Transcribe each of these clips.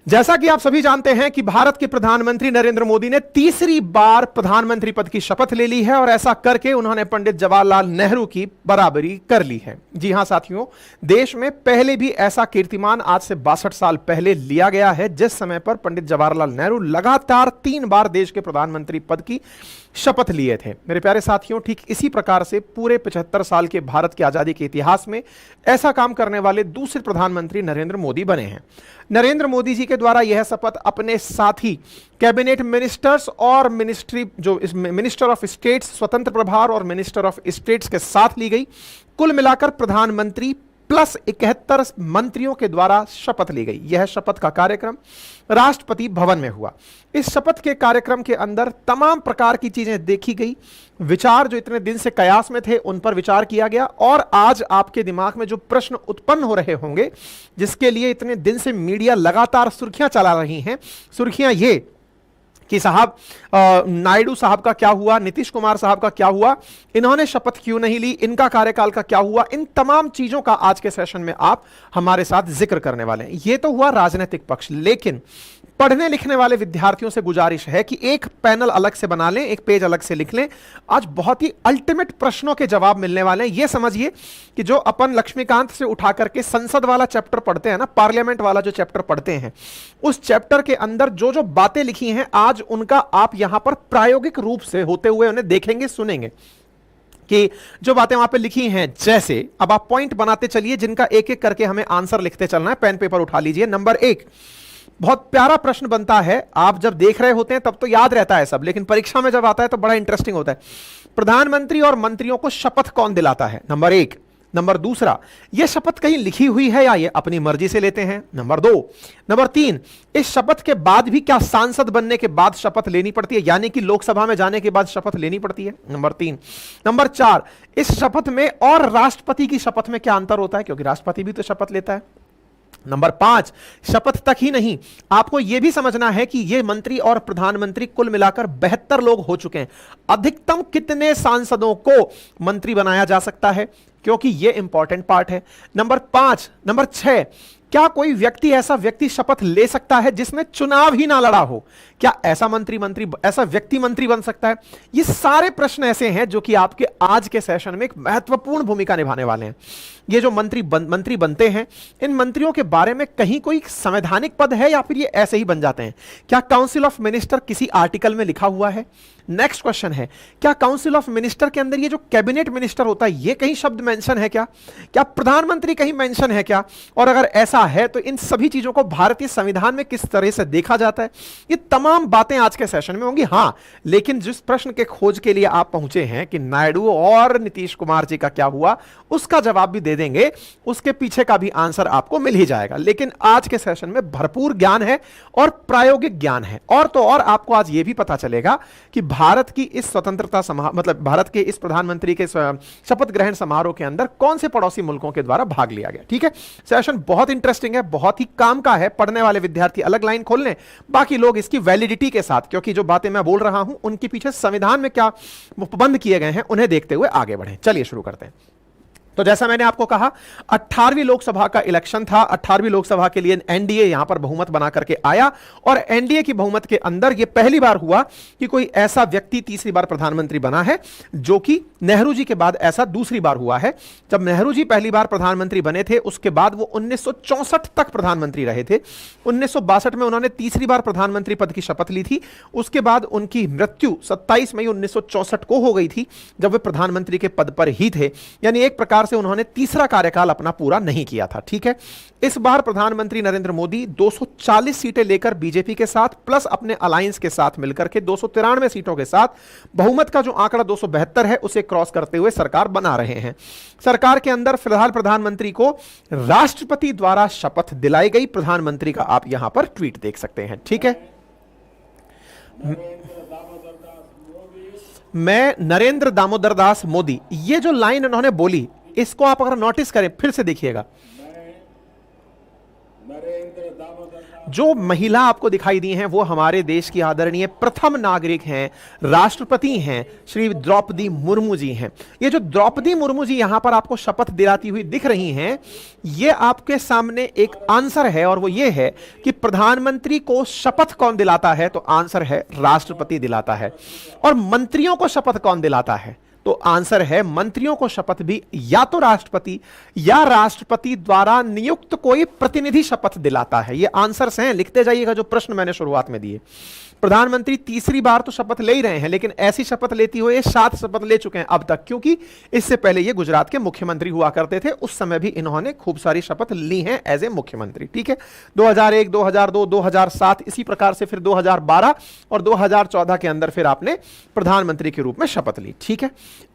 जैसा कि आप सभी जानते हैं कि भारत के प्रधानमंत्री नरेंद्र मोदी ने तीसरी बार प्रधानमंत्री पद की शपथ ले ली है और ऐसा करके उन्होंने पंडित जवाहरलाल नेहरू की बराबरी कर ली है। जी हां साथियों, देश में पहले भी ऐसा कीर्तिमान आज से 62 साल पहले लिया गया है, जिस समय पर पंडित जवाहरलाल नेहरू लगातार 3 बार देश के प्रधानमंत्री पद की शपथ लिए थे। मेरे प्यारे साथियों, ठीक इसी प्रकार से पूरे 75 साल के भारत की आजादी के इतिहास में ऐसा काम करने वाले दूसरे प्रधानमंत्री नरेंद्र मोदी बने हैं। नरेंद्र मोदी जी के द्वारा यह शपथ अपने साथी कैबिनेट मिनिस्टर्स और मिनिस्टर ऑफ स्टेट्स, स्वतंत्र प्रभार और मिनिस्टर ऑफ स्टेट्स के साथ ली गई। कुल मिलाकर प्रधानमंत्री प्लस 71 मंत्रियों के द्वारा शपथ ली गई। यह शपथ का कार्यक्रम राष्ट्रपति भवन में हुआ। इस शपथ के कार्यक्रम के अंदर तमाम प्रकार की चीजें देखी गई, विचार जो इतने दिन से कयास में थे उन पर विचार किया गया, और आज आपके दिमाग में जो प्रश्न उत्पन्न हो रहे होंगे, जिसके लिए इतने दिन से मीडिया लगातार सुर्खियां चला रही हैं, सुर्खियां ये कि साहब नायडू साहब का क्या हुआ, नीतीश कुमार साहब का क्या हुआ, इन्होंने शपथ क्यों नहीं ली, इनका कार्यकाल का क्या हुआ, इन तमाम चीजों का आज के सेशन में आप हमारे साथ जिक्र करने वाले हैं। यह तो हुआ राजनीतिक पक्ष, लेकिन पढ़ने लिखने वाले विद्यार्थियों से गुजारिश है कि एक पैनल अलग से बना लें, एक पेज अलग से लिख लें। आज बहुत ही अल्टीमेट प्रश्नों के जवाब मिलने वाले हैं। यह समझिए कि जो अपन लक्ष्मीकांत से उठा करके संसद वाला चैप्टर पढ़ते हैं ना, पार्लियामेंट वाला जो चैप्टर पढ़ते हैं, उस चैप्टर के अंदर जो जो बातें लिखी हैं आज उनका आप यहां पर प्रायोगिक रूप से होते हुए उन्हें देखेंगे, सुनेंगे कि जो बातें वहां पे लिखी हैं। जैसे अब आप पॉइंट बनाते चलिए, जिनका एक एक करके हमें आंसर लिखते चलना है। पेन पेपर उठा लीजिए। नंबर 1, बहुत प्यारा प्रश्न बनता है। आप जब देख रहे होते हैं तब तो याद रहता है सब, लेकिन परीक्षा में जब आता है तो बड़ा इंटरेस्टिंग होता है। प्रधानमंत्री और मंत्रियों को शपथ कौन दिलाता है? नंबर 1। नंबर 2, यह शपथ कहीं लिखी हुई है या ये अपनी मर्जी से लेते हैं? नंबर 2। नंबर 3, इस शपथ के बाद भी क्या सांसद बनने के बाद शपथ लेनी पड़ती है, यानी कि लोकसभा में जाने के बाद शपथ लेनी पड़ती है? नंबर 3। नंबर 4, इस शपथ में और राष्ट्रपति की शपथ में क्या अंतर होता है, क्योंकि राष्ट्रपति भी तो शपथ लेता है? नंबर 5, शपथ तक ही नहीं, आपको यह भी समझना है कि यह मंत्री और प्रधानमंत्री कुल मिलाकर 72 लोग हो चुके हैं। अधिकतम कितने सांसदों को मंत्री बनाया जा सकता है, क्योंकि यह इंपॉर्टेंट पार्ट है। नंबर 5। नंबर 6, क्या कोई व्यक्ति ऐसा व्यक्ति शपथ ले सकता है जिसने चुनाव ही ना लड़ा हो? क्या ऐसा ऐसा व्यक्ति मंत्री बन सकता है? ये सारे प्रश्न ऐसे हैं जो कि आपके आज के सेशन में एक महत्वपूर्ण भूमिका निभाने वाले हैं। ये जो मंत्री बनते हैं, इन मंत्रियों के बारे में कहीं कोई संवैधानिक पद है या फिर ये ऐसे ही बन जाते हैं? क्या काउंसिल ऑफ मिनिस्टर किसी आर्टिकल में लिखा हुआ है? नेक्स्ट क्वेश्चन है, क्या काउंसिल ऑफ मिनिस्टर के अंदर ये जो कैबिनेट मिनिस्टर होता है, ये कहीं शब्द मेंशन है क्या? क्या प्रधानमंत्री कहीं मेंशन है क्या? और अगर ऐसा है तो इन सभी चीजों को भारतीय संविधान में किस तरह से देखा जाता है? ये तमाम बातें आज के सेशन में होंगी। हां, लेकिन जिस प्रश्न के खोज के लिए आप पहुंचे हैं कि नायडू और नीतीश कुमार जी का क्या हुआ, उसका जवाब भी दे देंगे, उसके पीछे का भी आंसर आपको मिल ही जाएगा। लेकिन आज के सेशन में भरपूर ज्ञान है और प्रायोगिक ज्ञान है, और तो और आपको आज यह भी पता चलेगा कि भारत की इस स्वतंत्रता मतलब भारत के इस प्रधानमंत्री के शपथ ग्रहण समारोह के अंदर कौन से पड़ोसी मुल्कों के द्वारा भाग लिया गया। ठीक है, सेशन बहुत इंटरेस्टिंग है, बहुत ही काम का है। पढ़ने वाले विद्यार्थी अलग लाइन खोल लें, बाकी लोग इसकी वैलिडिटी के साथ, क्योंकि जो बातें मैं बोल रहा हूं उनके पीछे संविधान में क्या उपबंध किए गए हैं उन्हें देखते हुए आगे बढ़ें। चलिए शुरू करते हैं। तो जैसा मैंने आपको कहा, 18वीं लोकसभा का इलेक्शन था। 18वीं लोकसभा के लिए एनडीए यहां पर बहुमत बना करके आया, और एनडीए की बहुमत के अंदर यह पहली बार हुआ कि कोई ऐसा व्यक्ति तीसरी बार प्रधानमंत्री बना है, जो कि नेहरू जी के बाद ऐसा दूसरी बार हुआ है। जब नेहरू जी पहली बार प्रधानमंत्री बने थे, उसके बाद वो 1964 तक प्रधानमंत्री रहे थे। 1962 में उन्होंने तीसरी बार प्रधानमंत्री पद की शपथ ली थी। उसके बाद उनकी मृत्यु 27 मई 1964 को हो गई थी, जब वे प्रधानमंत्री के पद पर ही थे। यानी एक प्रकार से उन्होंने तीसरा कार्यकाल अपना पूरा नहीं किया था। ठीक है, इस बार प्रधानमंत्री नरेंद्र मोदी 240 सीटें लेकर बीजेपी के साथ प्लस अपने अलायंस के साथ मिलकर के 293 सीटों के साथ बहुमत का जो आंकड़ा 272 है उसे क्रॉस करते हुए सरकार बना रहे हैं। सरकार के अंदर फिलहाल प्रधानमंत्री को राष्ट्रपति द्वारा शपथ दिलाई गई। प्रधानमंत्री का आप यहां पर ट्वीट देख सकते हैं। ठीक है, मैं नरेंद्र दामोदर दास मोदी, ये जो लाइन उन्होंने बोली, इसको आप अगर नोटिस करें, फिर से देखिएगा। जो महिला आपको दिखाई दी हैं वो हमारे देश की आदरणीय प्रथम नागरिक हैं, राष्ट्रपति हैं, श्री द्रौपदी मुर्मू जी हैं। ये जो द्रौपदी मुर्मू जी यहां पर आपको शपथ दिलाती हुई दिख रही हैं, ये आपके सामने एक आंसर है और वो ये है कि प्रधानमंत्री को शपथ कौन दिलाता है, तो आंसर है राष्ट्रपति दिलाता है। और मंत्रियों को शपथ कौन दिलाता है, तो आंसर है मंत्रियों को शपथ भी या तो राष्ट्रपति या राष्ट्रपति द्वारा नियुक्त कोई प्रतिनिधि शपथ दिलाता है। ये आंसर्स हैं, लिखते जाइएगा जो प्रश्न मैंने शुरुआत में दिए। प्रधानमंत्री तीसरी बार तो शपथ ले ही रहे हैं, लेकिन ऐसी शपथ लेती हुए 7 शपथ ले चुके हैं अब तक, क्योंकि इससे पहले ये गुजरात के मुख्यमंत्री हुआ करते थे, उस समय भी इन्होंने खूब सारी शपथ ली हैं एज ए मुख्यमंत्री। ठीक है, 2001, 2002, 2007, इसी प्रकार से फिर 2012 और 2014 के अंदर फिर आपने प्रधानमंत्री के रूप में शपथ ली। ठीक है,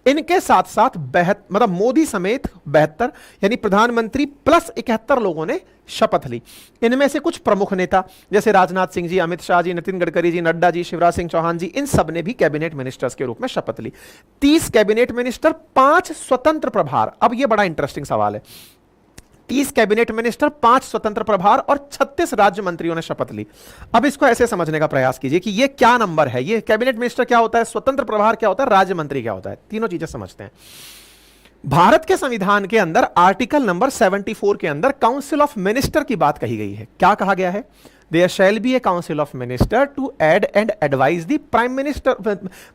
इनके साथ साथ मतलब मोदी समेत 72 यानी प्रधानमंत्री प्लस 71 लोगों ने शपथ ली। इनमें से कुछ प्रमुख नेता जैसे राजनाथ सिंह जी, अमित शाह जी, नितिन गडकरी जी, नड्डा जी, शिवराज सिंह चौहान जी, इन सब ने भी कैबिनेट मिनिस्टर्स के रूप में शपथ ली। 30 कैबिनेट मिनिस्टर, 5 स्वतंत्र प्रभार। अब यह बड़ा इंटरेस्टिंग सवाल है। 30 कैबिनेट मिनिस्टर, 5 स्वतंत्र प्रभार और 36 राज्य मंत्रियों ने शपथ ली। अब इसको ऐसे समझने का प्रयास कीजिए कि ये क्या नंबर है, ये कैबिनेट मिनिस्टर क्या होता है, स्वतंत्र प्रभार क्या होता है, राज्य मंत्री क्या होता है, तीनों चीजें समझते हैं। भारत के संविधान के अंदर आर्टिकल नंबर 74 के अंदर काउंसिल ऑफ मिनिस्टर की बात कही गई है। क्या कहा गया है? There shall be a council of minister to aid and advise the prime minister,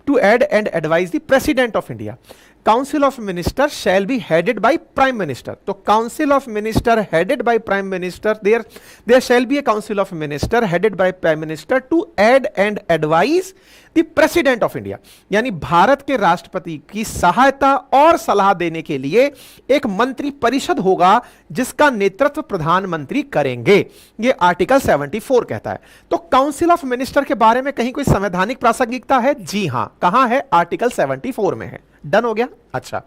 to aid and advise the president of India. Council of minister shall be headed by prime minister. तो council of minister headed by prime minister, there shall be a council of minister headed by prime minister to aid and advise the president of India. यानी भारत के राष्ट्रपति की सहायता और सलाह देने के लिए एक मंत्री परिषद होगा जिसका नेतृत्व प्रधानमंत्री करेंगे। ये आर्टिकल 74 कहता है। तो काउंसिल ऑफ मिनिस्टर के बारे में कहीं कोई संवैधानिक प्रासंगिकता है? जी हां। कहां है? आर्टिकल 74 में है। डन हो गया। अच्छा,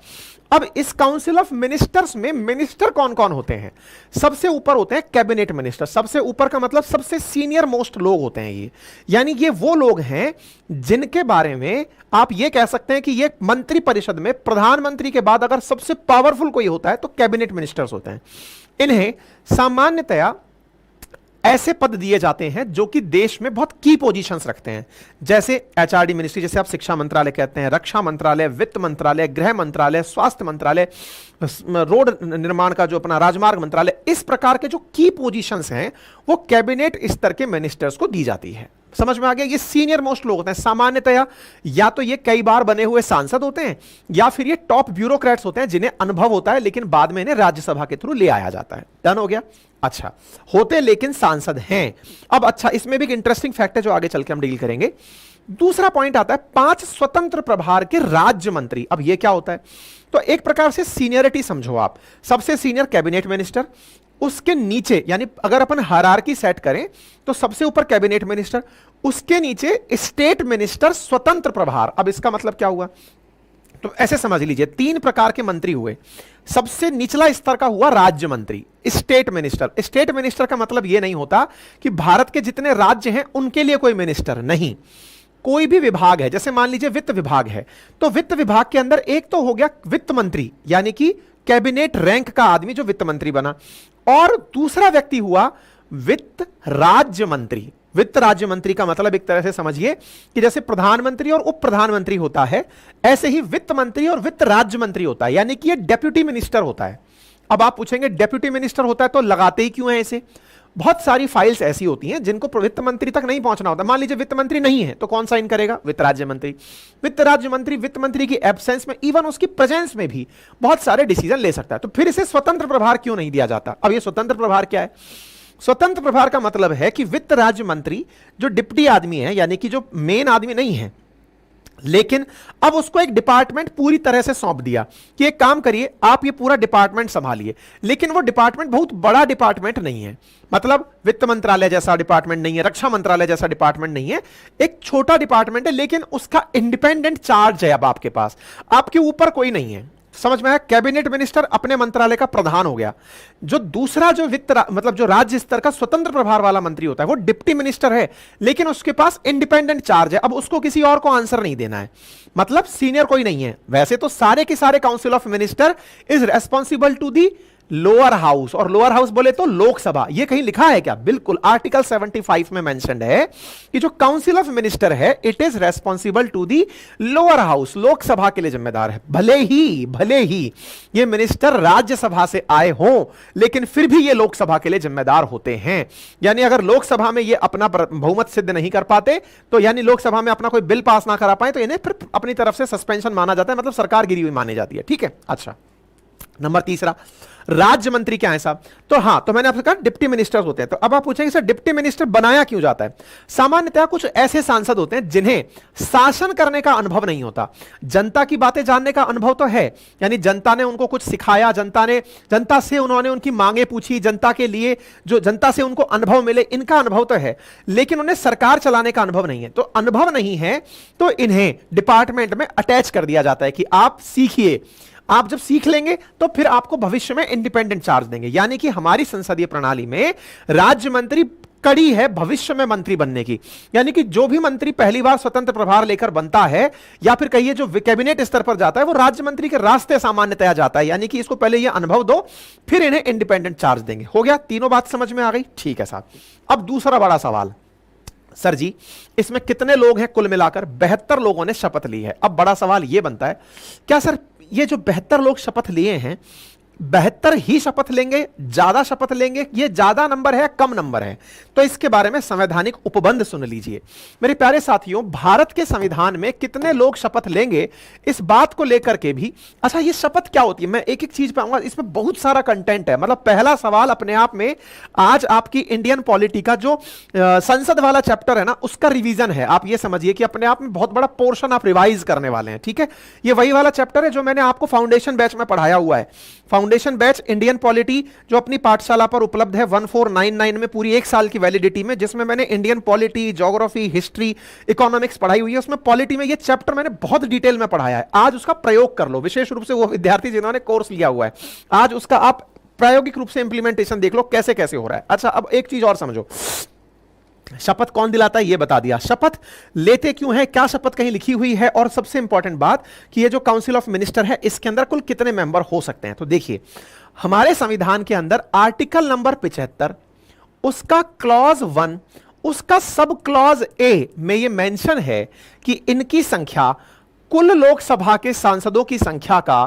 अब इस काउंसिल ऑफ मिनिस्टर्स में मिनिस्टर कौन कौन होते हैं? सबसे ऊपर होते हैं कैबिनेट मिनिस्टर। सबसे ऊपर का मतलब सबसे सीनियर मोस्ट लोग होते हैं ये, यानी ये वो लोग हैं जिनके बारे में आप ये कह सकते हैं कि ये मंत्री परिषद में प्रधानमंत्री के बाद अगर सबसे पावरफुल कोई होता है तो कैबिनेट मिनिस्टर्स होते हैं। इन्हें सामान्यतया ऐसे पद दिए जाते हैं जो कि देश में बहुत की पोजीशंस रखते हैं, जैसे एचआरडी मिनिस्ट्री, जैसे आप शिक्षा मंत्रालय कहते हैं, रक्षा मंत्रालय, वित्त मंत्रालय, गृह मंत्रालय, स्वास्थ्य मंत्रालय, रोड निर्माण का जो अपना राजमार्ग मंत्रालय, इस प्रकार के जो की पोजीशंस हैं वो कैबिनेट स्तर के मिनिस्टर्स को दी जाती है। समझ में आ गया? ये सीनियर मोस्ट लोग होते हैं सामान्यतया, या तो ये कई बार बने हुए सांसद होते हैं या फिर ये टॉप ब्यूरोक्रेट्स होते हैं जिन्हें अनुभव होता है लेकिन बाद में इन्हें राज्यसभा के थ्रू ले आया जाता है। डन हो गया। अच्छा, होते लेकिन सांसद हैं। अब अच्छा, इसमें भी एक इंटरेस्टिंग फैक्ट है जो आगे चल के हम डील करेंगे। दूसरा पॉइंट आता है 5 स्वतंत्र प्रभार के राज्य मंत्री। अब ये क्या होता है? तो एक प्रकार से सीनियरिटी समझो आप। सबसे सीनियर कैबिनेट मिनिस्टर, उसके नीचे यानी अगर अपन हायरार्की सेट करें तो सबसे ऊपर कैबिनेट मिनिस्टर, उसके नीचे स्टेट मिनिस्टर स्वतंत्र प्रभार। अब इसका मतलब क्या हुआ? तो ऐसे समझ लीजिए 3 प्रकार के मंत्री हुए। सबसे निचला स्तर का हुआ राज्य मंत्री, स्टेट मिनिस्टर। स्टेट मिनिस्टर का मतलब यह नहीं होता कि भारत के जितने राज्य हैं उनके लिए कोई मिनिस्टर नहीं। कोई भी विभाग है, जैसे मान लीजिए वित्त विभाग है, तो वित्त विभाग के अंदर एक तो हो गया वित्त मंत्री यानी कि कैबिनेट रैंक का आदमी जो वित्त मंत्री बना, और दूसरा व्यक्ति हुआ वित्त राज्य मंत्री। वित्त राज्य मंत्री का मतलब एक तरह से समझिए कि जैसे प्रधानमंत्री और उप प्रधानमंत्री होता है, ऐसे ही वित्त मंत्री और वित्त राज्य मंत्री होता है, यानी कि ये डेप्यूटी मिनिस्टर होता है। अब आप पूछेंगे डेप्यूटी मिनिस्टर होता है तो लगाते ही क्यों है इसे? बहुत सारी फाइल्स ऐसी होती हैं जिनको वित्त मंत्री तक नहीं पहुंचना होता। मान लीजिए वित्त मंत्री नहीं है तो कौन साइन करेगा? वित्त राज्य मंत्री। वित्त राज्य मंत्री वित्त मंत्री की एब्सेंस में, इवन उसकी प्रेजेंस में भी बहुत सारे डिसीजन ले सकता है। तो फिर इसे स्वतंत्र प्रभार क्यों नहीं दिया जाता? अब ये स्वतंत्र प्रभार क्या है? स्वतंत्र प्रभार का मतलब है कि वित्त राज्य मंत्री जो डिप्टी आदमी है, यानी कि जो मेन आदमी नहीं है, लेकिन अब उसको एक डिपार्टमेंट पूरी तरह से सौंप दिया कि एक काम करिए, आप ये पूरा डिपार्टमेंट संभालिए। लेकिन वो डिपार्टमेंट बहुत बड़ा डिपार्टमेंट नहीं है, मतलब वित्त मंत्रालय जैसा डिपार्टमेंट नहीं है, रक्षा मंत्रालय जैसा डिपार्टमेंट नहीं है, एक छोटा डिपार्टमेंट है, लेकिन उसका इंडिपेंडेंट चार्ज है। अब आपके पास, आपके ऊपर कोई नहीं है। समझ में आया? कैबिनेट मिनिस्टर अपने मंत्रालय का प्रधान हो गया। जो दूसरा जो मतलब जो राज्य स्तर का स्वतंत्र प्रभार वाला मंत्री होता है वो डिप्टी मिनिस्टर है, लेकिन उसके पास इंडिपेंडेंट चार्ज है। अब उसको किसी और को आंसर नहीं देना है, मतलब सीनियर कोई नहीं है। वैसे तो सारे के सारे council of minister is responsible to the lower house, और लोअर हाउस बोले तो लोकसभा। ये कहीं लिखा है क्या? बिल्कुल, आर्टिकल 75 में मेंशन्ड है कि जो काउंसिल ऑफ मिनिस्टर है it is responsible to the lower house, Lok Sabha के लिए जिम्मेदार है। भले ही ये मिनिस्टर राज्यसभा से आए हों, लेकिन फिर भी ये लोकसभा के लिए जिम्मेदार होते हैं। यानी अगर लोकसभा में ये अपना बहुमत सिद्ध नहीं कर पाते, तो यानी लोकसभा में अपना कोई बिल पास ना करा पाए, तो इन्हें फिर अपनी तरफ से सस्पेंशन माना जाता है, मतलब सरकार गिरी हुई मानी जाती है। ठीक है, अच्छा नंबर तीसरा, राज्य मंत्री क्या है साहब? तो हां, तो मैंने आपसे कहा डिप्टी मिनिस्टर्स होते हैं। तो अब आप पूछेंगे सर डिप्टी मिनिस्टर बनाया क्यों जाता है? सामान्यतः कुछ ऐसे सांसद होते हैं जिन्हें शासन करने का अनुभव नहीं होता, जनता की बातें जानने का अनुभव तो है, यानी जनता ने उनको कुछ सिखाया, जनता से उन्होंने उनकी मांगे पूछी, जनता के लिए जो जनता से उनको अनुभव मिले, इनका अनुभव तो है, लेकिन उन्हें सरकार चलाने का अनुभव नहीं है। तो अनुभव नहीं है तो इन्हें डिपार्टमेंट में अटैच कर दिया जाता है कि आप सीखिए, आप जब सीख लेंगे तो फिर आपको भविष्य में इंडिपेंडेंट चार्ज देंगे। यानी कि हमारी संसदीय प्रणाली में राज्य मंत्री कड़ी है भविष्य में मंत्री बनने की। यानी कि जो भी मंत्री पहली बार स्वतंत्र प्रभार लेकर बनता है, या फिर कहिए जो कैबिनेट स्तर पर जाता है, वो राज्य मंत्री के रास्ते सामान्यतया जाता है। यानी कि इसको पहले ये अनुभव दो, फिर इन्हें इंडिपेंडेंट चार्ज देंगे। हो गया, तीनों बात समझ में आ गई? ठीक है साहब। अब दूसरा बड़ा सवाल, सर जी इसमें कितने लोग हैं? कुल मिलाकर 72 लोगों ने शपथ ली है। अब बड़ा सवाल यह बनता है, क्या सर ये जो 72 लोग शपथ लिए हैं, 72 ही शपथ लेंगे, ज्यादा शपथ लेंगे, ये ज्यादा नंबर है कम नंबर है? तो इसके बारे में संवैधानिक उपबंध सुन लीजिए मेरे प्यारे साथियों। भारत के संविधान में कितने लोग शपथ लेंगे, इस बात को लेकर के भी, अच्छा ये शपथ क्या होती है, मैं एक एक चीज पे आऊंगा, इसमें बहुत सारा कंटेंट है। मतलब पहला सवाल अपने आप में आज आपकी इंडियन पॉलिटी का जो संसद वाला चैप्टर है ना, उसका रिवीजन है। आप ये समझिए कि अपने आप में बहुत बड़ा पोर्शन आप रिवाइज करने वाले हैं। ठीक है, ये वही वाला चैप्टर है जो मैंने आपको फाउंडेशन बैच में पढ़ाया हुआ है। फाउंडेशन बैच इंडियन पॉलिटी जो अपनी पाठशाला पर उपलब्ध है 1499 में, पूरी 1 साल की वैलिडिटी में, जिसमें मैंने Indian polity, geography, history, economics पढ़ाई हुई है। उसमें पॉलिटी में ये चैप्टर मैंने बहुत डिटेल में पढ़ाया है। आज उसका प्रयोग कर लो, विशेष रूप से वो विद्यार्थी जिन्होंने कोर्स लिया हुआ है, आज उसका आप प्रायोगिक रूप से इंप्लीमेंटेशन देख लो कैसे कैसे हो रहा है। अच्छा अब एक चीज और समझो, शपथ कौन दिलाता है ये बता दिया, शपथ लेते क्यों है, क्या शपथ कहीं लिखी हुई है, और सबसे इंपॉर्टेंट बात कि ये जो काउंसिल ऑफ मिनिस्टर है इसके अंदर कुल कितने मेंबर हो सकते हैं। तो देखिए हमारे संविधान के अंदर आर्टिकल नंबर 75 उसका क्लॉज 1 उसका सब क्लॉज ए में ये मेंशन है कि इनकी संख्या कुल लोकसभा के सांसदों की संख्या का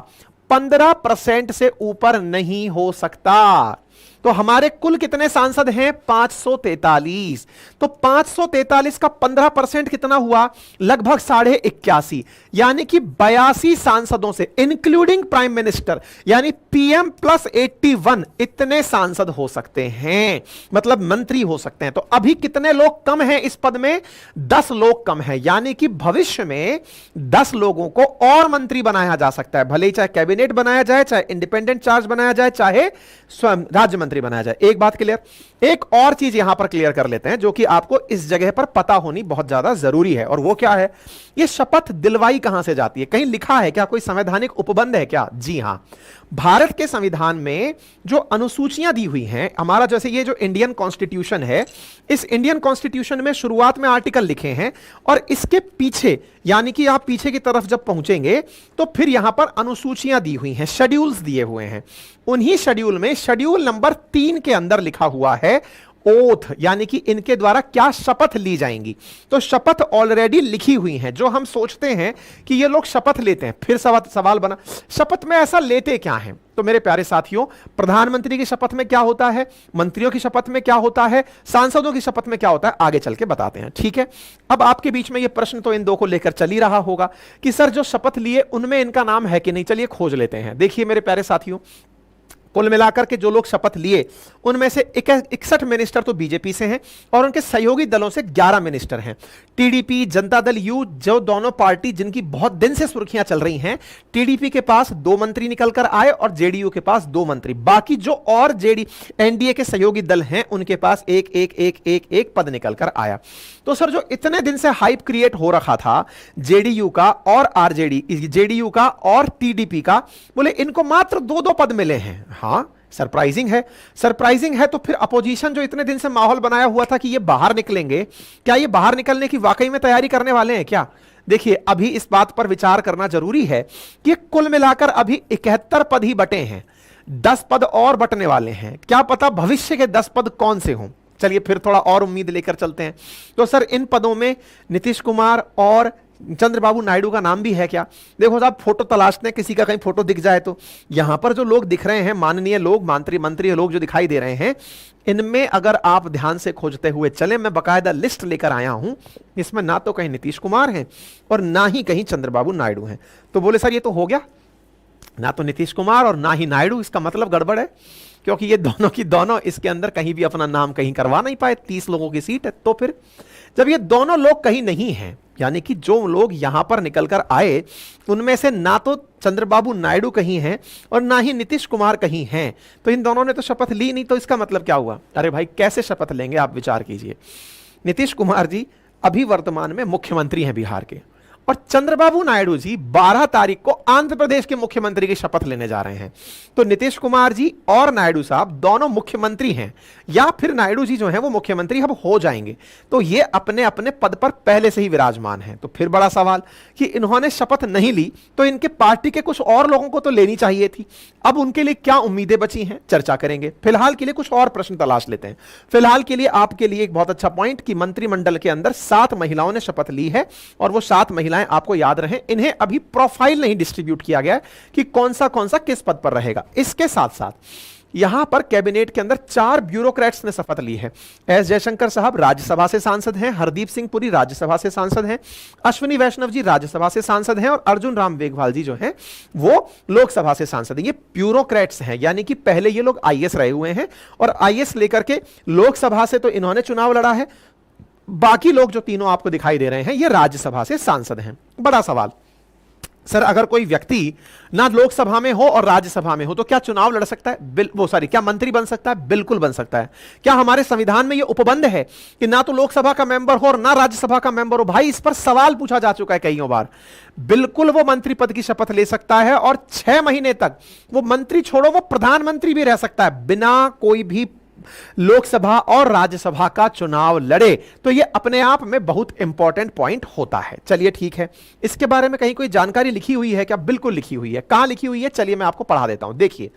15% से ऊपर नहीं हो सकता। तो हमारे कुल कितने सांसद हैं? 543। तो 543 का 15% कितना हुआ? लगभग 81.5, यानी कि 82 सांसदों से इंक्लूडिंग प्राइम मिनिस्टर, यानी पीएम प्लस 81, इतने सांसद हो सकते हैं, मतलब मंत्री हो सकते हैं। तो अभी कितने लोग कम हैं इस पद में? 10 लोग कम हैं, यानी कि भविष्य में 10 लोगों को और मंत्री बनाया जा सकता है, भले ही चाहे कैबिनेट बनाया जाए, चाहे इंडिपेंडेंट चार्ज बनाया जाए, चाहे स्वयं राज्य मंत्री बनाया जाए। एक बात क्लियर। एक और चीज यहां पर क्लियर कर लेते हैं जो कि आपको इस जगह पर पता होनी बहुत ज्यादा जरूरी है, और वो क्या है, ये शपथ दिलवाई कहां से जाती है? कहीं लिखा है क्या, कोई संवैधानिक उपबंध है क्या? जी हां, भारत के संविधान में जो अनुसूचियां दी हुई हैं, हमारा जैसे ये जो इंडियन कॉन्स्टिट्यूशन है, इस इंडियन कॉन्स्टिट्यूशन में शुरुआत में आर्टिकल लिखे हैं, और इसके पीछे यानी कि आप पीछे की तरफ जब पहुंचेंगे तो फिर यहां पर अनुसूचियां दी हुई हैं, शेड्यूल्स दिए हुए हैं। उन्हीं शेड्यूल में शेड्यूल नंबर 3 के अंदर लिखा हुआ है ओथ, यानी कि इनके द्वारा क्या शपथ ली जाएंगी। तो शपथ ऑलरेडी लिखी हुई है। जो हम सोचते हैं कि ये लोग शपथ लेते हैं, फिर सवाल बना शपथ में ऐसा लेते क्या हैं? तो मेरे प्यारे साथियों, प्रधानमंत्री की शपथ में क्या होता है, मंत्रियों की शपथ में क्या होता है, सांसदों की शपथ में क्या होता है, आगे चल के बताते हैं। ठीक है, अब आपके बीच में ये प्रश्न तो इन दो को लेकर चल ही रहा होगा कि सर जो शपथ लिए उनमें इनका नाम है कि नहीं। चलिए खोज लेते हैं। देखिए मेरे प्यारे साथियों, कुल मिलाकर के जो लोग शपथ लिए उनमें से 61 मिनिस्टर तो बीजेपी से हैं, और उनके सहयोगी दलों से 11 मिनिस्टर हैं। टीडीपी, जनता दल यू, जो दोनों पार्टी जिनकी बहुत दिन से सुर्खियां चल रही हैं, टीडीपी के पास 2 मंत्री निकलकर आए और जेडीयू के पास 2 मंत्री। बाकी जो और एनडीए के सहयोगी दल हैं उनके पास एक पद निकलकर आया। तो सर जो इतने दिन से हाइप क्रिएट हो रखा था जेडीयू का और जेडीयू का और टीडीपी का, बोले इनको मात्र 2-2 पद मिले हैं। हां सरप्राइजिंग है। सरप्राइजिंग है तो फिर अपोजिशन जो इतने दिन से माहौल बनाया हुआ था कि ये बाहर निकलेंगे, क्या ये बाहर निकलने की वाकई में तैयारी करने वाले हैं क्या? देखिए अभी इस बात पर विचार करना जरूरी है कि कुल मिलाकर अभी 71 पद ही बटे हैं, 10 पद और बंटने वाले हैं, क्या पता भविष्य के 10 पद कौन से हों। चलिए फिर थोड़ा और उम्मीद लेकर चलते हैं। तो सर इन पदों में नीतीश कुमार और चंद्रबाबू नायडू का नाम भी है क्या? देखो साहब, फोटो तलाशते हैं, किसी का कहीं फोटो दिख जाए तो। यहां पर जो लोग दिख रहे हैं, माननीय लोग, मंत्री लोग जो दिखाई दे रहे हैं, इनमें अगर आप ध्यान से खोजते हुए चले, मैं बकायदा लिस्ट लेकर आया हूं, इसमें ना तो कहीं नीतीश कुमार हैं और ना ही कहीं चंद्रबाबू नायडू हैं। तो बोले सर ये तो हो गया, ना तो नीतीश कुमार और ना ही नायडू, इसका मतलब गड़बड़ है, क्योंकि ये दोनों की दोनों इसके अंदर कहीं भी अपना नाम कहीं करवा नहीं पाए। 30 लोगों की सीट है। तो फिर जब ये दोनों लोग कहीं नहीं हैं, यानी कि जो लोग यहां पर निकलकर आए उनमें से ना तो चंद्रबाबू नायडू कहीं हैं और ना ही नीतीश कुमार कहीं हैं, तो इन दोनों ने तो शपथ ली नहीं। तो इसका मतलब क्या हुआ? अरे भाई कैसे शपथ लेंगे, आप विचार कीजिए। नीतीश कुमार जी अभी वर्तमान में मुख्यमंत्री हैं बिहार के, और चंद्रबाबू नायडू जी 12 तारीख को आंध्र प्रदेश के मुख्यमंत्री की शपथ लेने जा रहे हैं। तो नीतीश कुमार जी और नायडू साहब दोनों मुख्यमंत्री हैं, या फिर नायडू जी जो हैं वो मुख्यमंत्री अब हो जाएंगे। तो ये अपने अपने पद पर पहले से ही विराजमान हैं। तो फिर बड़ा सवाल कि इन्होंने शपथ नहीं ली, तो इनके पार्टी के कुछ और लोगों को तो लेनी चाहिए थी। अब उनके लिए क्या उम्मीदें बची हैं, चर्चा करेंगे। फिलहाल के लिए कुछ और प्रश्न तलाश लेते हैं। फिलहाल के लिए आपके लिए एक बहुत अच्छा पॉइंट कि मंत्रिमंडल के अंदर 7 महिलाओं ने शपथ ली है, और वो 7 महिलाएं आपको याद रहे, इन्हें अभी प्रोफाइल नहीं डिस्ट्रीब्यूट किया गया है कि कौन सा किस पद पर रहेगा। इसके साथ साथ यहां पर कैबिनेट के अंदर 4 ब्यूरोक्रेट्स ने शपथ ली है। एस जयशंकर साहब राज्यसभा से सांसद हैं, हरदीप सिंह पुरी राज्यसभा से सांसद हैं, अश्विनी वैष्णव जी राज्यसभा से सांसद हैं, और अर्जुन राम मेघवाल जी जो हैं वो लोकसभा से सांसद हैं। ये ब्यूरोक्रेट्स हैं, यानी कि पहले ये लोग आईएएस रहे हुए हैं, और आईएएस लेकर के लोकसभा से तो इन्होंने चुनाव लड़ा है। बाकी लोग जो तीनों आपको दिखाई दे रहे हैं ये राज्यसभा से सांसद हैं। बड़ा सवाल, सर अगर कोई व्यक्ति ना लोकसभा में हो और राज्यसभा में हो तो क्या चुनाव लड़ सकता है? क्या मंत्री बन सकता है? बिल्कुल बन सकता है। क्या हमारे संविधान में यह उपबंध है कि ना तो लोकसभा का मेंबर हो और ना राज्यसभा का मेंबर हो? भाई इस पर सवाल पूछा जा चुका है कईयों बार। बिल्कुल वो मंत्री पद की शपथ ले सकता है, और 6 महीने तक वो मंत्री छोड़ो, वो प्रधानमंत्री भी रह सकता है बिना कोई भी लोकसभा और राज्यसभा का चुनाव लड़े। तो यह अपने आप में बहुत इंपॉर्टेंट पॉइंट होता है। चलिए ठीक है, इसके बारे में कहीं कोई जानकारी लिखी हुई है क्या? बिल्कुल लिखी हुई है। कहां लिखी हुई है? चलिए मैं आपको पढ़ा देता हूं। देखिए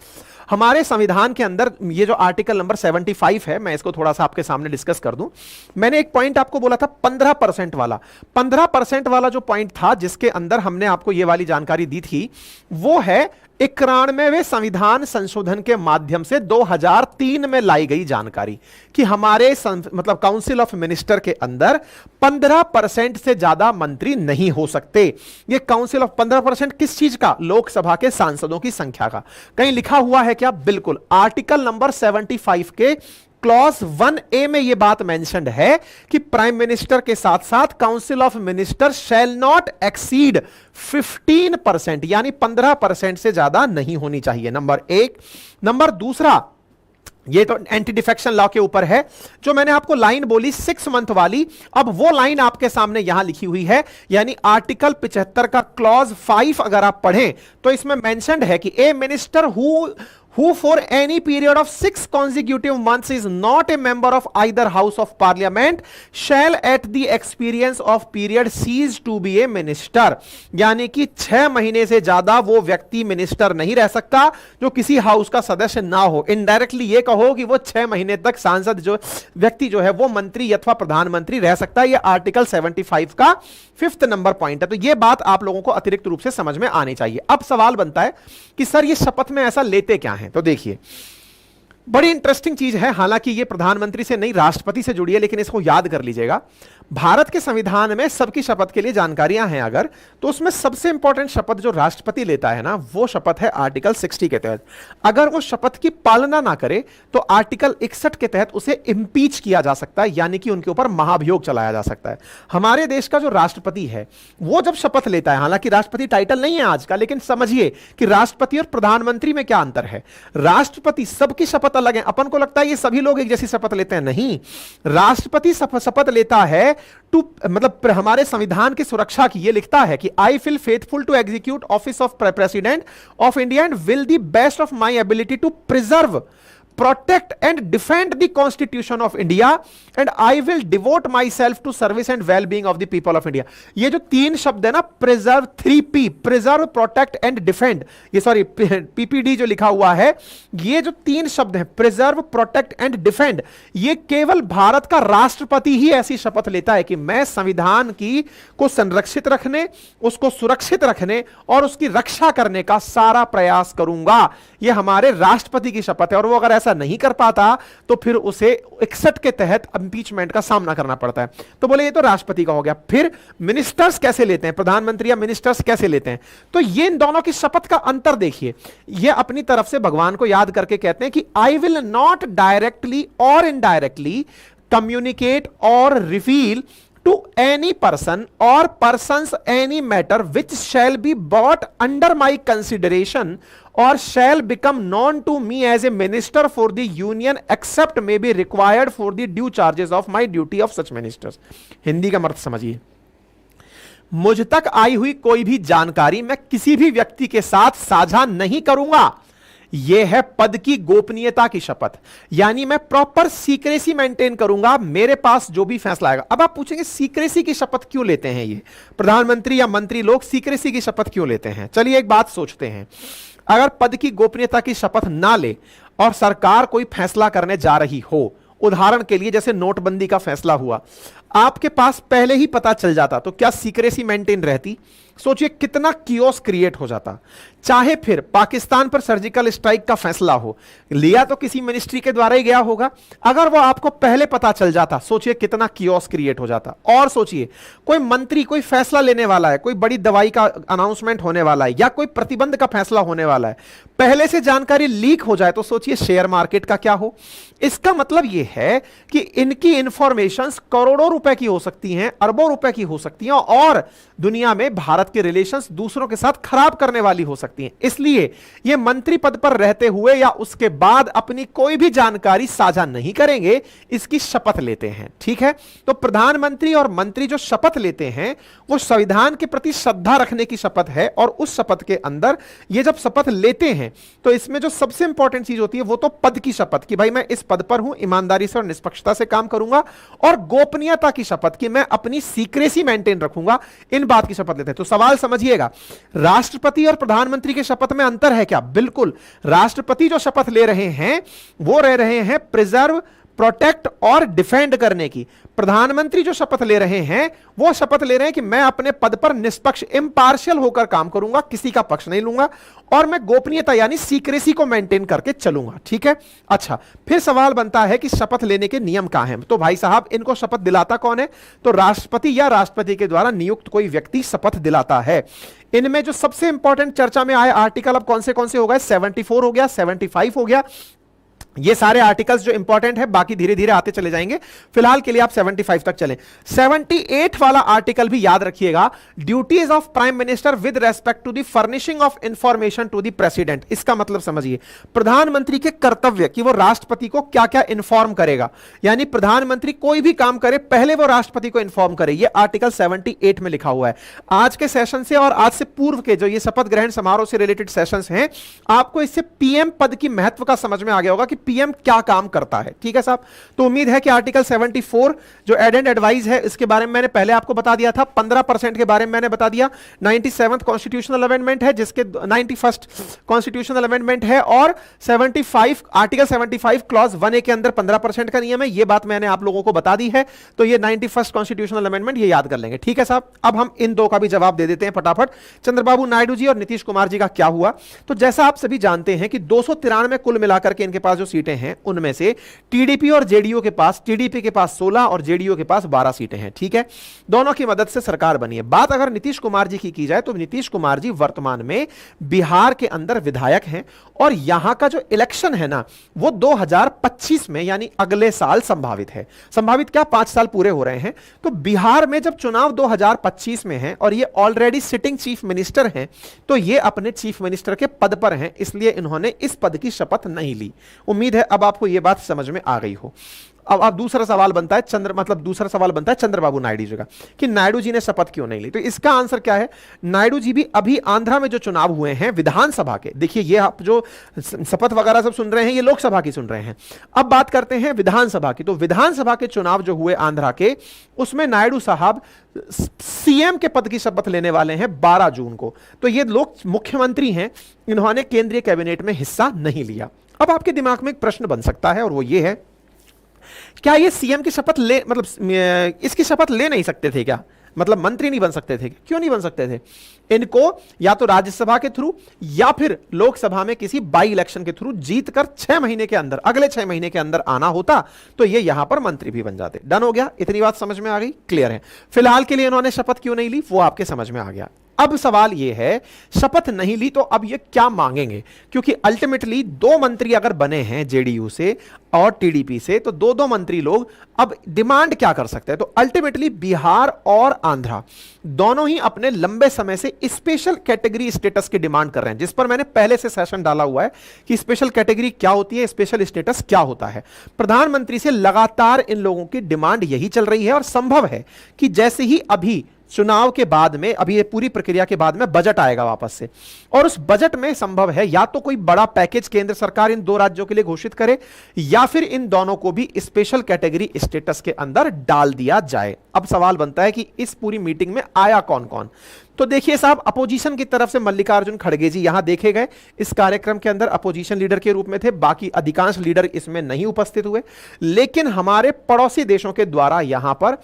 हमारे संविधान के अंदर ये जो आर्टिकल नंबर 75 है, मैं इसको थोड़ा सा आपके सामने डिस्कस कर दूं। मैंने एक पॉइंट आपको बोला था 15% वाला। 15% वाला जो पॉइंट था जिसके अंदर हमने आपको ये वाली जानकारी दी थी, वो है 91वें संविधान संशोधन के माध्यम से 2003 में लाई गई जानकारी कि हमारे मतलब काउंसिल ऑफ मिनिस्टर के अंदर 15% से ज्यादा मंत्री नहीं हो सकते। ये काउंसिल ऑफ 15% किस चीज का? लोकसभा के सांसदों की संख्या का। कहीं लिखा हुआ है क्या? बिल्कुल, आर्टिकल नंबर 75 के क्लॉज 1A में यह बात मेंशन्ड है कि प्राइम मिनिस्टर के साथ साथ council of minister shall not exceed 15%, यानी 15% से ज्यादा नहीं होनी चाहिए। नंबर 1। नंबर दूसरा, ये तो एंटी डिफेक्शन लॉ के ऊपर है। जो मैंने आपको लाइन बोली 6 मंथ वाली, अब वो लाइन आपके सामने यहां लिखी हुई है, यानी आर्टिकल 75 का क्लॉज 5 अगर आप पढ़ें तो इसमें मेंशन्ड है कि ए minister who for any period of 6 consecutive months is not a member of either house of parliament shall at the experience of period cease to be a minister। यानी कि 6 महीने से ज्यादा वो व्यक्ति मिनिस्टर नहीं रह सकता जो किसी हाउस का सदस्य ना हो। इनडायरेक्टली ये कहो कि वो 6 महीने तक सांसद जो व्यक्ति जो है वो मंत्री अथवा प्रधानमंत्री रह सकता है। ये आर्टिकल 75 का 5th नंबर पॉइंट है। तो ये बात आप लोगों को अतिरिक्त रूप से समझ में आनी चाहिए। अब सवाल बनता है कि सर ये शपथ में ऐसा लेते क्या है? तो देखिए बड़ी इंटरेस्टिंग चीज है, हालांकि ये प्रधानमंत्री से नहीं राष्ट्रपति से जुड़ी है, लेकिन इसको याद कर लीजिएगा। भारत के संविधान में सबकी शपथ के लिए जानकारियां हैं अगर, तो उसमें सबसे इंपॉर्टेंट शपथ जो राष्ट्रपति लेता है ना, वो शपथ है आर्टिकल 60 के तहत। अगर वो शपथ की पालना ना करे तो आर्टिकल 61 के तहत उसे इंपीच किया जा सकता है, यानी कि उनके ऊपर महाभियोग चलाया जा सकता है। हमारे देश का जो राष्ट्रपति है वो जब शपथ लेता है, हालांकि राष्ट्रपति टाइटल नहीं है आज का, लेकिन समझिए कि राष्ट्रपति और प्रधानमंत्री में क्या अंतर है। राष्ट्रपति सबकी शपथ अलग है। अपन को लगता है ये सभी लोग एक जैसी शपथ लेते हैं, नहीं। राष्ट्रपति शपथ लेता है मतलब हमारे संविधान की सुरक्षा की। ये लिखता है कि I feel faithful to execute office of president of India and will the best of my ability to protect and defend the constitution of India and I will devote myself to service and well-being of the people of India। ये जो तीन शब्द है ना, preserve, 3P, preserve, protect and defend, ये sorry PPD जो लिखा हुआ है, ये जो तीन शब्द हैं preserve, protect and defend, ये केवल भारत का राष्ट्रपति ही ऐसी शपथ लेता है कि मैं संविधान की को संरक्षित रखने, उसको सुरक्षित रखने और उसकी रक्षा करने का सारा प्रयास करूंगा। ये हमारे राष्ट्रपति की शपथ है और वो अगर ऐसा नहीं कर पाता तो फिर उसे 61 के तहत इंपीचमेंट का सामना करना पड़ता है। तो बोले ये तो राष्ट्रपति का हो गया। फिर मिनिस्टर्स कैसे लेते हैं, प्रधानमंत्री या मिनिस्टर्स कैसे लेते हैं? तो ये इन दोनों की शपथ का अंतर देखिए। ये अपनी तरफ से भगवान को याद करके कहते हैं कि आई विल नॉट डायरेक्टली और इनडायरेक्टली कम्युनिकेट और reveal to any person or persons any matter which shall be brought under my consideration or shall become known to me as a minister for the union except may be required for the due charges of my duty of such ministers। Hindi का अर्थ समझिए। मुझ तक आई हुई कोई भी जानकारी मैं किसी भी व्यक्ति के साथ साझा नहीं करूंगा। यह है पद की गोपनीयता की शपथ, यानी मैं प्रॉपर सीक्रेसी मेंटेन करूंगा मेरे पास जो भी फैसला आएगा। अब आप पूछेंगे सीक्रेसी की शपथ क्यों लेते हैं ये प्रधानमंत्री या मंत्री लोग, सीक्रेसी की शपथ क्यों लेते हैं? चलिए एक बात सोचते हैं, अगर पद की गोपनीयता की शपथ ना ले और सरकार कोई फैसला करने जा रही हो, उदाहरण के लिए जैसे नोटबंदी का फैसला हुआ, आपके पास पहले ही पता चल जाता तो क्या सीक्रेसी मेंटेन रहती? सोचिए कितना कियोस क्रिएट हो जाता। चाहे फिर पाकिस्तान पर सर्जिकल स्ट्राइक का फैसला हो, लिया तो किसी मिनिस्ट्री के द्वारा ही गया होगा, अगर वो आपको पहले पता चल जाता, सोचिए कितना कियोस क्रिएट हो जाता। और सोचिए कोई मंत्री कोई फैसला लेने वाला है, कोई बड़ी दवाई का अनाउंसमेंट होने वाला है या कोई प्रतिबंध का फैसला होने वाला है, पहले से जानकारी लीक हो जाए तो सोचिए शेयर मार्केट का क्या हो। इसका मतलब यह है कि इनकी इंफॉर्मेशंस करोड़ों रुपए की हो सकती हैं, अरबों रुपए की हो सकती हैं और दुनिया में भारत के रिलेशंस दूसरों के साथ खराब करने वाली हो सकती हैं। इसलिए ये मंत्री पद पर रहते हुए या उसके बाद अपनी कोई भी जानकारी साझा नहीं करेंगे, इसकी शपथ लेते हैं। ठीक है, तो प्रधानमंत्री और मंत्री जो शपथ लेते हैं वो संविधान के प्रति श्रद्धा रखने की शपथ है और उस शपथ के अंदर ये जब शपथ लेते हैं तो इसमें जो सबसे इंपॉर्टेंट चीज होती है वो तो पद की शपथ कि भाई मैं इस पद पर हूं, ईमानदारी से और निष्पक्षता से काम करूंगा, और गोपनीयता की शपथ कि मैं अपनी सीक्रेसी मेंटेन रखूंगा, इन बात की शपथ लेते हैं। तो सवाल समझिएगा, राष्ट्रपति और प्रधानमंत्री के शपथ में अंतर है क्या? बिल्कुल। राष्ट्रपति जो शपथ ले रहे हैं वो रह रहे हैं प्रिजर्व, प्रोटेक्ट और डिफेंड करने की। प्रधानमंत्री जो शपथ ले रहे हैं वो शपथ ले रहे हैं कि मैं अपने पद पर निष्पक्ष, इम्पार्शियल होकर काम करूंगा, किसी का पक्ष नहीं लूंगा और मैं गोपनीयता यानी सीक्रेसी को मेंटेन करके चलूंगा। ठीक है, अच्छा फिर सवाल बनता है कि शपथ लेने के नियम क्या हैं? तो भाई साहब इनको शपथ दिलाता कौन है? तो राष्ट्रपति या राष्ट्रपति के द्वारा नियुक्त कोई व्यक्ति शपथ दिलाता है। इनमें जो सबसे इंपॉर्टेंट चर्चा में आए आर्टिकल अब कौन से हो गए? 74 हो गया, 75 हो गया। ये सारे आर्टिकल्स जो इंपॉर्टेंट है, बाकी धीरे धीरे आते चले जाएंगे। फिलहाल के लिए आप 75 तक चलें। 78 वाला आर्टिकल भी याद रखिएगा, duties of prime minister with respect to the furnishing of information to the president. इसका मतलब समझिए, प्रधानमंत्री के कर्तव्य कि वो राष्ट्रपति को क्या क्या इंफॉर्म करेगा, यानी प्रधानमंत्री कोई भी काम करे पहले वो राष्ट्रपति को इंफॉर्म करे। ये आर्टिकल 78 में लिखा हुआ है। आज के सेशन से और आज से पूर्व के जो ये शपथ ग्रहण समारोह से रिलेटेड सेशंस हैं, आपको इससे पीएम पद की महत्व का समझ में आ गया होगा कि पीएम क्या काम करता है। ठीक है साहब, तो उम्मीद है कि आर्टिकल 74 जो एड एंड एडवाइस है इसके बारे में मैंने पहले आपको बता दिया था, 15% के बारे में मैंने बता दिया। 97th कॉन्स्टिट्यूशनल अमेंडमेंट है जिसके 91st कॉन्स्टिट्यूशनल अमेंडमेंट है और 75 आर्टिकल 75 क्लॉज 1A के अंदर 15% का नियम है। यह बात मैंने आप लोगों को बता दी है, तो ये 91st कॉन्स्टिट्यूशनल अमेंडमेंट ये याद कर लेंगे। ठीक है साहब, अब हम इन दो का भी जवाब दे देते हैं फटाफट। चंद्रबाबू नायडू जी और नीतीश कुमार जी का क्या हुआ? तो जैसा आप सभी जानते हैं कि 293 कुल मिलाकर के इनके पास जो सीटें हैं उनमें से टीडीपी और जेडीयू के पास, टीडीपी के पास 16 और जेडीयू के पास 12 सीटें हैं। ठीक है, दोनों की मदद से सरकार बनी है। बात अगर नीतीश कुमार जी की जाए तो नीतीश कुमार जी वर्तमान में बिहार के अंदर विधायक हैं और यहां का जो इलेक्शन है ना वो 2025 में यानी अगले साल संभावित है। संभावित क्या, 5 साल पूरे हो रहे हैं। तो बिहार में जब चुनाव 2025 में है और ये ऑलरेडी सिटिंग चीफ मिनिस्टर हैं, तो ये अपने चीफ मिनिस्टर के पद पर हैं, इसलिए इन्होंने इस पद की शपथ नहीं ली। उम्मीद है अब आपको यह बात समझ में आ गई हो। अब दूसरा सवाल बनता है चंद्रबाबू नायडू जी का, कि नायडू जी ने शपथ क्यों नहीं ली। तो इसका आंसर क्या है, नायडू जी भी अभी आंध्रा में जो चुनाव हुए हैं विधानसभा के, देखिए ये आप जो शपथ वगैरह सब सुन रहे हैं ये लोकसभा की सुन रहे हैं, अब बात करते हैं विधानसभा की। तो विधानसभा के चुनाव जो हुए आंध्रा के, उसमें नायडू साहब सीएम के पद की शपथ लेने वाले हैं 12 जून को। तो ये लोग मुख्यमंत्री हैं, इन्होंने केंद्रीय कैबिनेट में हिस्सा नहीं लिया। अब आपके दिमाग में एक प्रश्न बन सकता है और वो ये है, क्या ये सीएम की शपथ इसकी शपथ ले नहीं सकते थे क्या, मतलब मंत्री नहीं बन सकते थे? क्यों नहीं बन सकते थे? इनको या तो राज्यसभा के थ्रू या फिर लोकसभा में किसी बाई इलेक्शन के थ्रू जीतकर 6 महीने के अंदर, अगले 6 महीने के अंदर आना होता, तो ये यहां पर मंत्री भी बन जाते। डन हो गया, इतनी बात समझ में आ गई, क्लियर है। फिलहाल के लिए इन्होंने शपथ क्यों नहीं ली वो आपके समझ में आ गया। अब सवाल यह है, शपथ नहीं ली तो अब ये क्या मांगेंगे, क्योंकि अल्टीमेटली 2 मंत्री अगर बने हैं जेडीयू से और टीडीपी से, तो 2 मंत्री लोग अब डिमांड क्या कर सकते हैं? तो अल्टीमेटली बिहार और आंध्रा दोनों ही अपने लंबे समय से स्पेशल कैटेगरी स्टेटस की डिमांड कर रहे हैं, जिस पर मैंने पहले से सेशन डाला हुआ है कि स्पेशल कैटेगरी क्या होती है, स्पेशल स्टेटस क्या होता है। प्रधानमंत्री से लगातार इन लोगों की डिमांड यही चल रही है और संभव है कि जैसे ही अभी चुनाव के बाद में, अभी ये पूरी प्रक्रिया के बाद में बजट आएगा वापस से, और उस बजट में संभव है या तो कोई बड़ा पैकेज केंद्र सरकार इन 2 राज्यों के लिए घोषित करे, या फिर इन दोनों को भी स्पेशल कैटेगरी स्टेटस के अंदर डाल दिया जाए। अब सवाल बनता है कि इस पूरी मीटिंग में आया कौन कौन? तो देखिए साहब, अपोजिशन की तरफ से मल्लिकार्जुन खड़गे जी यहां देखे गए, इस कार्यक्रम के अंदर अपोजिशन लीडर के रूप में थे, बाकी अधिकांश लीडर इसमें नहीं उपस्थित हुए। लेकिन हमारे पड़ोसी देशों के द्वारा यहां पर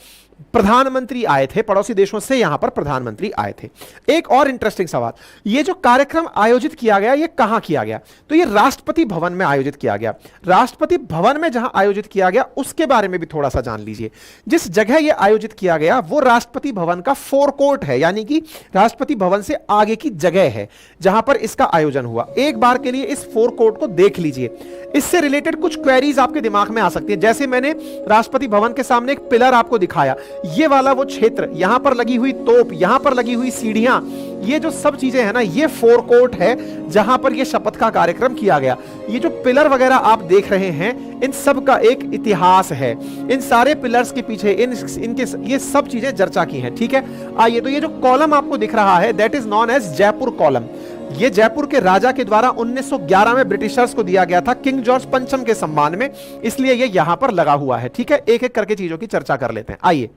प्रधानमंत्री आए थे, पड़ोसी देशों से यहां पर प्रधानमंत्री आए थे। एक और इंटरेस्टिंग सवाल, ये जो कार्यक्रम आयोजित किया गया ये कहां किया गया? तो ये राष्ट्रपति भवन में आयोजित किया गया। राष्ट्रपति भवन में जहां आयोजित किया गया उसके बारे में भी थोड़ा सा जान लीजिए। जिस जगह यह आयोजित किया गया वो राष्ट्रपति भवन का फोरकोर्ट है, यानी कि राष्ट्रपति भवन से आगे की जगह है जहां पर इसका आयोजन हुआ। एक बार के लिए इस फोरकोर्ट को देख लीजिए, इससे रिलेटेड कुछ क्वेरीज आपके दिमाग में आ सकती है। जैसे मैंने राष्ट्रपति भवन के सामने एक पिलर आपको दिखाया, ये वाला वो क्षेत्र, यहां पर लगी हुई तोप, यहां पर लगी हुई सीढ़ियां, ये जो सब चीजें हैं ना, ये फोरकोर्ट है जहां पर ये शपथ का कार्यक्रम किया गया। ये जो पिलर वगैरह आप देख रहे हैं, इन सब का एक इतिहास है। इन सारे पिलर्स के पीछे इनके ये सब चीजें चर्चा की हैं, ठीक है। आइए, तो ये जो कॉलम आपको दिख रहा है, that is known as Jaipur column. ये जयपुर के राजा के द्वारा 1911 में ब्रिटिशर्स को दिया गया था किंग जॉर्ज पंचम के सम्मान में, इसलिए ये यहां पर लगा हुआ है, ठीक है। एक एक करके चीजों की चर्चा कर लेते हैं। आइए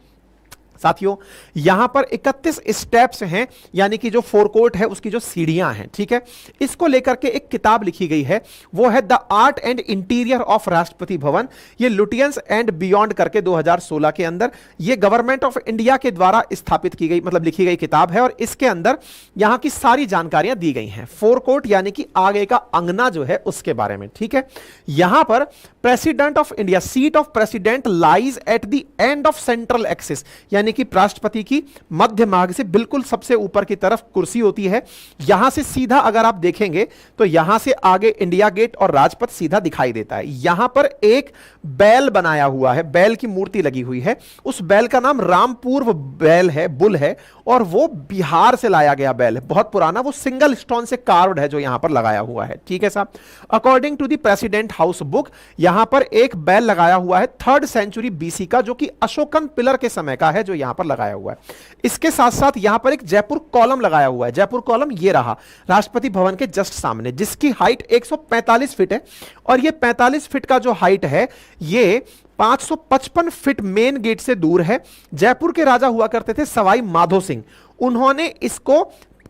साथियों, यहां पर 31 स्टेप्स हैं, यानी कि जो फोरकोर्ट है उसकी जो सीढ़ियां हैं, ठीक है। इसको लेकर के एक किताब लिखी गई है, वो है the art and interior of Rashtrapati Bhavan. ये लुटियंस एंड बियॉन्ड करके 2016 के अंदर ये गवर्नमेंट ऑफ इंडिया के द्वारा स्थापित की गई, मतलब लिखी गई किताब है, और इसके अंदर यहां की सारी जानकारियां दी गई हैं। फोरकोर्ट यानी कि आगे का अंगना जो है उसके बारे में, ठीक है। यहां पर president of India, seat of president lies at the end of central axis, यानी कि राष्ट्रपति की मध्य मार्ग से बिल्कुल सबसे ऊपर की तरफ कुर्सी होती है। यहां से सीधा अगर आप देखेंगे तो यहां से आगे इंडिया गेट और राजपथ सीधा दिखाई देता है। यहां पर एक बैल बनाया हुआ है, बैल की मूर्ति लगी हुई है। उस बैल का नाम रामपूर्व बैल है, बुल है, और वो बिहार से लाया गया बैल है, बहुत पुराना, वो सिंगल स्टोन से कार्व्ड है जो यहां पर लगाया हुआ है, ठीक है साहब। According to the president house book, यहां पर एक बैल लगाया हुआ है 3rd सेंचुरी बीसी का, जो कि अशोकन पिलर के समय का है, जो यहां पर लगाया हुआ है। इसके साथ साथ यहां पर एक जयपुर कॉलम लगाया हुआ है। जयपुर कॉलम ये रहा राष्ट्रपति भवन के जस्ट सामने, जिसकी हाइट 145 फीट है, और ये 45 फीट का जो हाइट है ये 555 फीट मेन गेट से दूर है। जयपुर के राजा हुआ करते थे सवाई माधो सिंह, उन्होंने इसको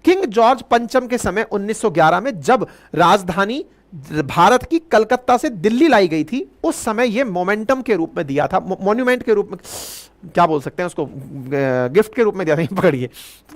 किंग जॉर्ज पंचम के समय 1911 में जब राजधानी भारत की कलकत्ता से दिल्ली लाई गई थी, उस समय यह मोमेंटम के रूप में दिया था, मॉन्यूमेंट के रूप में, क्या बोल सकते हैं उसको, गिफ्ट के रूप में दिया था। पकड़िए,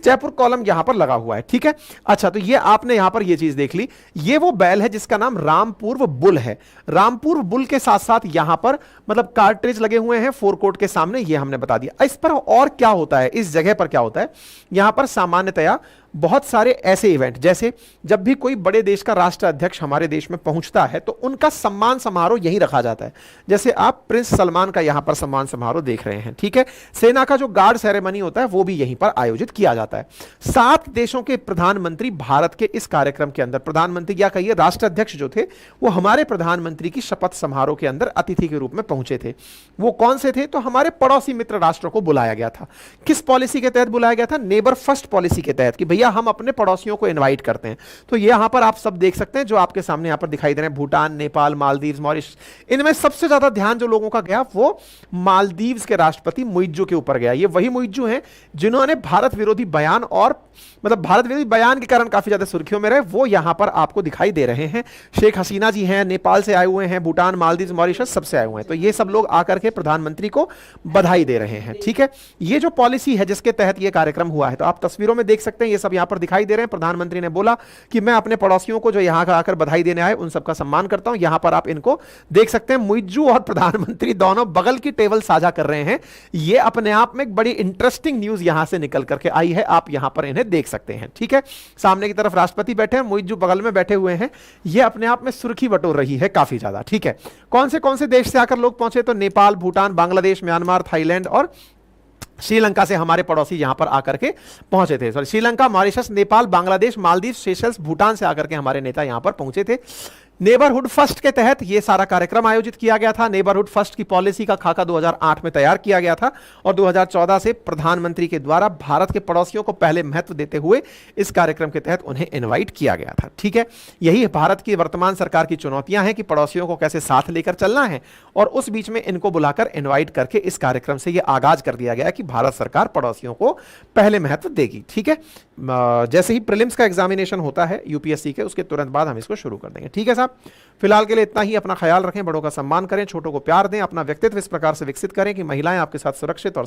जयपुर कॉलम यहां पर लगा हुआ है, ठीक है। अच्छा, तो ये आपने यहां पर ये चीज देख ली, ये वो बैल है जिसका नाम रामपूर्व बुल है। रामपूर्व बुल के साथ साथ यहां पर मतलब कार्ट्रिज लगे हुए हैं फोरकोर्ट के सामने, ये हमने बता दिया। इस पर और क्या होता है, इस जगह पर क्या होता है, यहां पर सामान्यतया बहुत सारे ऐसे इवेंट, जैसे जब भी कोई बड़े देश का राष्ट्र अध्यक्ष हमारे देश में पहुंचता है तो उनका सम्मान समारोह यहीं रखा जाता है। जैसे आप प्रिंस सलमान का यहां पर सम्मान समारोह देख रहे हैं, ठीक है। सेना का जो गार्ड सेरेमनी होता है वो भी यहीं पर आयोजित किया जाता है। 7 देशों के प्रधानमंत्री भारत के इस कार्यक्रम के अंदर, प्रधानमंत्री क्या कहिए, राष्ट्राध्यक्ष जो थे वो हमारे प्रधानमंत्री की शपथ समारोह के अंदर अतिथि के रूप में पहुंचे थे। वो कौन से थे? तो हमारे पड़ोसी मित्र राष्ट्रों को बुलाया गया था। किस पॉलिसी के तहत बुलाया गया था? नेबर फर्स्ट पॉलिसी के तहत, कि भैया हम अपने पड़ोसियों को इनवाइट करते हैं। तो ये यहां पर आप सब देख सकते हैं जो आपके सामने यहां पर दिखाई दे रहे हैं, भूटान, नेपाल, मालदीव्स, मॉरिशस। इनमें सबसे ज्यादा ध्यान जो लोगों का गया वो मालदीव्स के राष्ट्रपति मुइज्जू के ऊपर गया। ये वही मुइज्जू हैं जिन्होंने भारत विरोधी बयान, और मतलब भारत विरोधी बयान के कारण काफी ज्यादा सुर्खियों में रहे, वो यहां पर आपको दिखाई दे रहे हैं। शेख हसीना जी हैं, नेपाल से आए हुए हैं, भूटान, मालदीव, मॉरिशस सबसे आए हुए हैं। तो ये सब लोग आकर के प्रधानमंत्री को बधाई दे रहे हैं, ठीक है। ये जो पॉलिसी है जिसके तहत ये कार्यक्रम हुआ है, तो आप तस्वीरों में देख सकते हैं, ये सब यहां पर दिखाई दे रहे हैं। प्रधानमंत्री ने बोला कि मैं अपने पड़ोसियों को जो यहां आकर बधाई देने आए उन सबका सम्मान करता हूं। यहां पर आप इनको देख सकते हैं, मुइज्जू और प्रधानमंत्री दोनों बगल की टेबल साझा कर रहे हैं। ये अपने आप में एक बड़ी इंटरेस्टिंग न्यूज यहां से निकल करके आई है, आप यहां पर इन्हें देख सकते हैं, ठीक है। सामने की तरफ राष्ट्रपति बैठे हैं, मुइज्जू बगल में बैठे हुए हैं। ये अपने आप में सुर्खी बटोर रही है काफी ज्यादा, ठीक है। कौन से देश से आकर लोग पहुंचे? तो नेपाल, भूटान, बांग्लादेश, म्यांमार, थाईलैंड और श्रीलंका से हमारे पड़ोसी यहां पर आकर के पहुंचे थे। Sorry, Sri Lanka, Mauritius, Nepal, Bangladesh, Maldives, Seychelles, Bhutan से आकर के हमारे नेता यहां पर पहुंचे थे। नेबरहुड फर्स्ट के तहत यह सारा कार्यक्रम आयोजित किया गया था। नेबरहुड फर्स्ट की पॉलिसी का खाका 2008 में तैयार किया गया था और 2014 से प्रधानमंत्री के द्वारा भारत के पड़ोसियों को पहले महत्व देते हुए इस कार्यक्रम के तहत उन्हें इनवाइट किया गया था, ठीक है। यही भारत की वर्तमान सरकार की चुनौतियां हैं कि पड़ोसियों को कैसे साथ लेकर चलना है, और उस बीच में इनको बुलाकर इनवाइट करके इस कार्यक्रम से यह आगाज कर दिया गया कि भारत सरकार पड़ोसियों को पहले महत्व देगी, ठीक है। जैसे ही प्रीलिम्स का एग्जामिनेशन होता है यूपीएससी के, उसके तुरंत बाद हम इसको शुरू कर देंगे, ठीक है साहब। फिलहाल के लिए इतना ही। अपना ख्याल रखें, बड़ों का सम्मान करें, छोटों को प्यार दें, अपना व्यक्तित्व इस प्रकार से विकसित करें कि महिलाएं आपके साथ सुरक्षित और